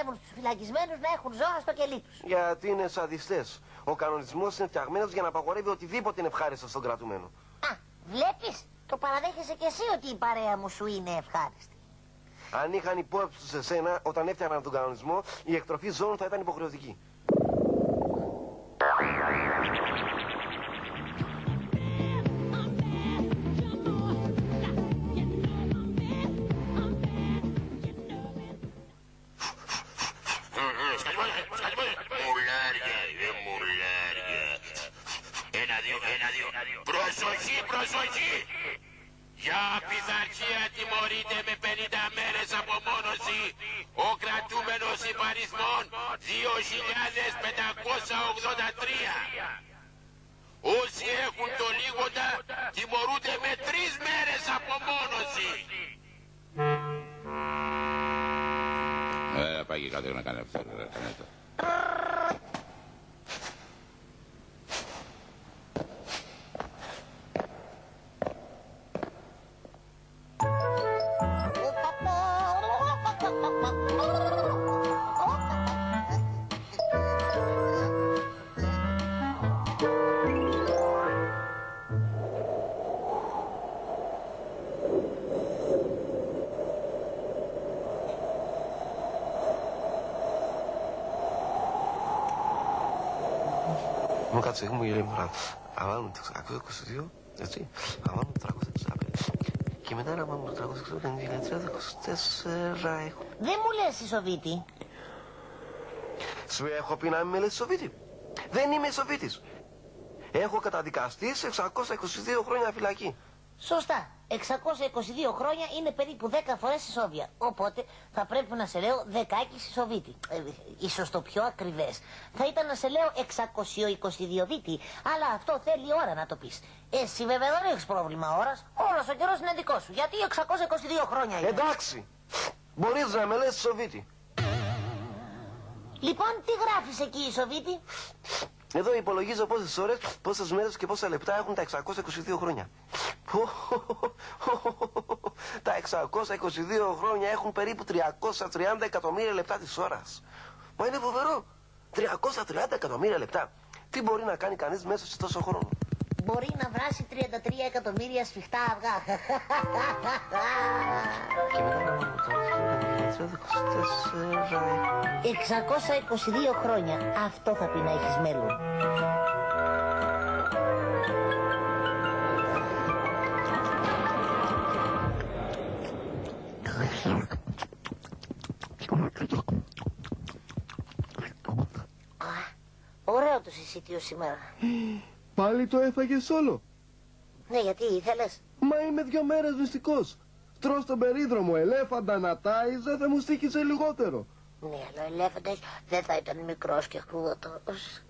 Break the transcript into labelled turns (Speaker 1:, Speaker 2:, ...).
Speaker 1: απαγορεύουν στους φυλακισμένους να έχουν ζώα στο κελί τους.
Speaker 2: Γιατί είναι σαδιστές. Ο κανονισμός είναι φτιαγμένος για να απαγορεύει οτιδήποτε είναι ευχάριστο στον κρατούμενο.
Speaker 1: Α, βλέπεις, το παραδέχεσαι κι εσύ ότι η παρέα μου σου είναι ευχάριστη.
Speaker 2: Αν είχαν υπόψη τους εσένα, όταν έφτιαχναν τον κανονισμό, η εκτροφή ζώων θα ήταν υποχρεωτική.
Speaker 3: Προσοχή, προσοχή! Για πειθαρχία τιμωρείται με 50 μέρες απομόνωση ο κρατούμενος υπαριθμών 2583. Όσοι έχουν το λίγοντα τιμωρούνται με 3 μέρες απομόνωση.
Speaker 4: Πάει κάτω να κάνει αυτό.
Speaker 2: Μου κάτσε, μου γελάει μωρά. Θα βάλουμε το 622, έτσι. Θα βάλουμε το 365. Και μετά να βάλουμε το 324.
Speaker 1: Δεν μου λες Ισοβίτη.
Speaker 2: Σου έχω πει να μην με λες Ισοβίτη. Δεν είμαι Ισοβίτης. Έχω καταδικαστεί σε 622 χρόνια φυλακή.
Speaker 1: Σωστά. 622 χρόνια είναι περίπου 10 φορές ισόβια. Οπότε θα πρέπει να σε λέω Δεκάκης Ισοβίτη. Ίσως το πιο ακριβές θα ήταν να σε λέω 622 Βίτη. Αλλά αυτό θέλει ώρα να το πεις. Εσύ βέβαια δεν έχεις πρόβλημα ώρας. Όλος ο καιρός είναι δικό σου. Γιατί 622 χρόνια είναι.
Speaker 2: Εντάξει. Μπορείς να με λες Ισοβίτη.
Speaker 1: Λοιπόν, τι γράφεις εκεί Ισοβίτη?
Speaker 2: Εδώ υπολογίζω πόσες ώρες, πόσες μέρες και πόσα λεπτά έχουν τα 622 χρόνια. Τα 622 χρόνια έχουν περίπου 330 εκατομμύρια λεπτά της ώρας. Μα είναι φοβερό. 330 εκατομμύρια λεπτά. Τι μπορεί να κάνει κανείς μέσα σε τόσο χρόνο?
Speaker 1: Μπορεί να βράσει 33 εκατομμύρια σφιχτά αυγά.
Speaker 2: Και μετά να βάλουμε το
Speaker 1: 622 χρόνια. Αυτό θα πει να έχεις μέλλον. Ωραίο το συσίτιο σήμερα.
Speaker 2: Πάλι το έφαγες όλο?
Speaker 1: Ναι, γιατί ήθελες?
Speaker 2: Μα είμαι 2 μέρες μυστικός. Τρως τον περίδρομο ελέφαντα να τάιζε, θα μου στοίχιζε λιγότερο.
Speaker 1: Ναι, αλλά ο ελέφαντας δεν θα ήταν μικρός και χλούδωτος.